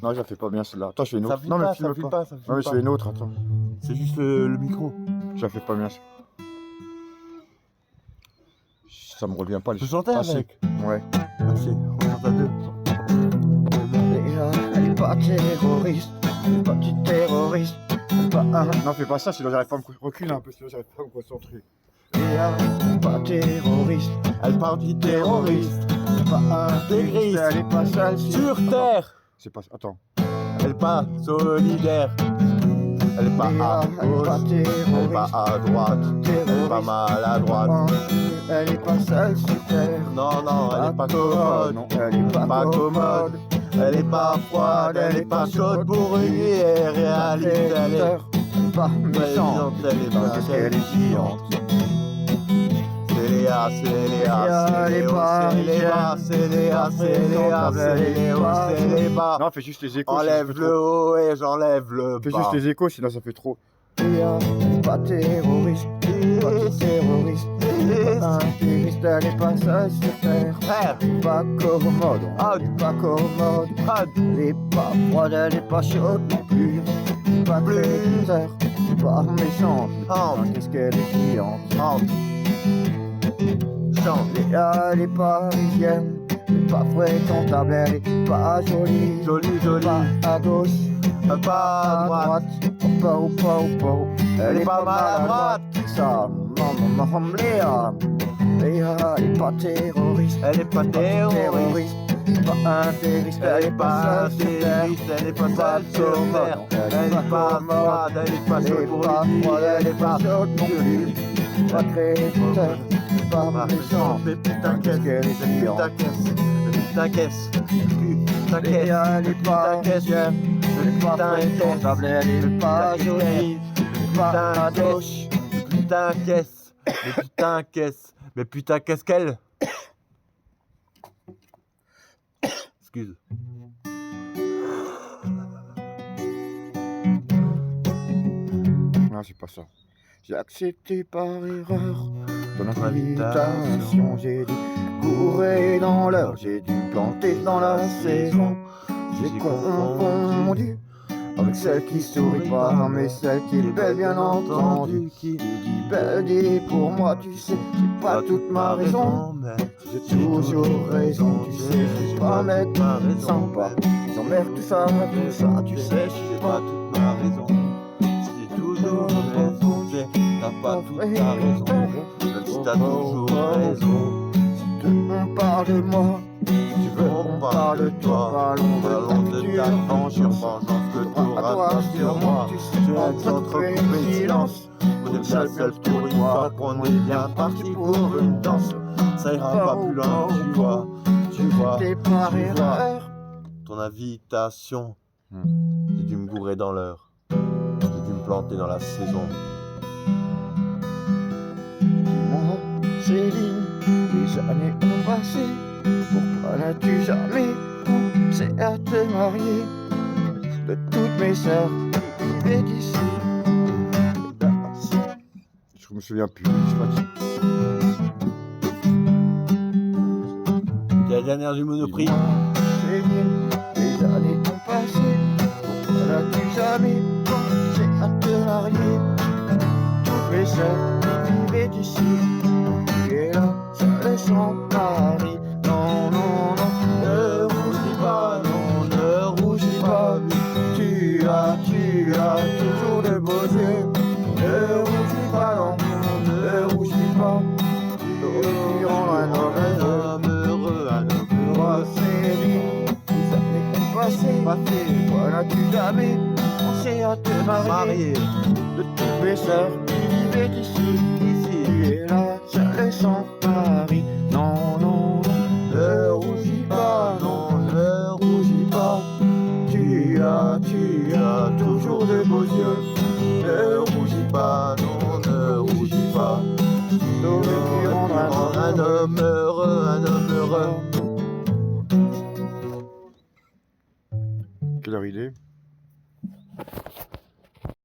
Non, je la fais pas bien celle-là. Attends, je fais une Ça autre. filme Non, mais pas, filme ça filme pas. pas, ça filme Non, mais je pas. fais une autre, attends. C'est juste le micro. Je la fais pas bien. Ça me revient pas. Tu peux chanter avec? Ouais. Merci, on chante à deux. Léa, elle est pas terroriste, elle est pas petite terroriste, elle est pas un. Non, fais pas ça, sinon j'arrive pas à me reculer un peu, sinon j'arrive pas à me concentrer. Léa, elle est pas terroriste, Elle parle du terroriste. elle est pas intégriste, elle est pas sale Sur terre. C'est pas. Attends. Elle est pas solidaire. Elle est pas à Léa, elle est pas gauche. Elle est terroriste, pas à droite. Elle est pas maladroite. Elle est pas sale sur terre. Non, non, elle est pas commode. Non, elle est pas commode. Elle est pas froide, elle est pas chaude pour une vie, elle est réaliste, elle est pas méchante, elle est parce qu'elle est géante. C'est Léa, c'est Léa, c'est Léa, c'est Léa, c'est Léa, c'est Léa, c'est Léa. Non, fais juste les échos. Enlève le haut et j'enlève le Fais bas. juste les échos, sinon ça fait trop. Léa, elle est pas terroriste, elle est pas terroriste, elle est pas intégriste, elle est pas seule sur terre. Frère, Elle est pas commode, elle est pas commode, elle est pas froide, elle est pas chaude non plus. Elle est pas traiteur, elle est pas méchante, qu'est-ce qu'elle est géante. chante. Léa, elle est parisienne, elle est pas fréquentable, elle est pas jolie. Jolie, jolie, Pas à gauche, pas à droite. Elle est pas maladroite. Ça, non, Léa. Léa, elle est pas terroriste. Elle est pas terroriste. Pas intégriste. Elle est pas intégriste, elle est pas sale sur terre. Elle est pas froide, elle est pas chaude pour une vie, elle est pas chaude non plus. Pas créateur, pas méchant. Mais putain Qu'est-ce qu'elle est mais géante. putain qu'est-ce, putain qu'est-ce, Léa, elle est pas putain elle est pas fréquentable, elle est pas jolie. Pas à gauche. putain qu'est-ce, mais putain qu'est-ce, mais putain qu'est-ce qu'elle. Excuse. Non, c'est pas ça. J'ai accepté par erreur ton invitation. invitation. J'ai dû courir dans l'heure, j'ai dû me planter dans la saison. J'ai confondu avec celle qui sourit pas, mais celle qui est belle, bien entendu. Qui dit belle, dit pour moi, tu sais, j'ai pas toute ma raison. J'ai toujours raison, tu sais, j'ai pas mettre ma raison. Pas, j'emmerde tout ça, tu sais, j'ai pas toute ma raison. J'ai toujours raison, t'as pas toute ta raison. Même si t'as toujours raison. On parle de moi, Tu veux qu'on parle de toi, parlons de ta vengeance que t'auras sur moi. Tu es entrecoupé de silence. On est bien seul pour une fois qu'on est bien parti pour une danse. Ça ira pas plus loin, tu vois, t'es par erreur. ton invitation. J'ai dû me gourer dans l'heure, j'ai dû me planter dans la saison. Dis-moi, Céline, les années ont passé. Pourquoi n'as-tu jamais pensé à te marier? De toutes mes sœurs, vivaient d'ici. Je me souviens plus, je sais pas qui. C'est la dernière du Monoprix. Céline, les années ont passé. Pourquoi n'as-tu jamais pensé à te marier? Toutes mes sœurs vivaient d'ici. Tu es là, seule et sans mari. Non, non, non, ne rougis pas, non, ne rougis pas. Tu as toujours de beaux yeux. Ne rougis pas, non, ne rougis pas. Tu rends un homme heureux. Un homme heureux. Céline, les années ont passé. Pourquoi n'as-tu jamais pensé à te marier? Marié. De toutes mes sœurs qui vivaient ici.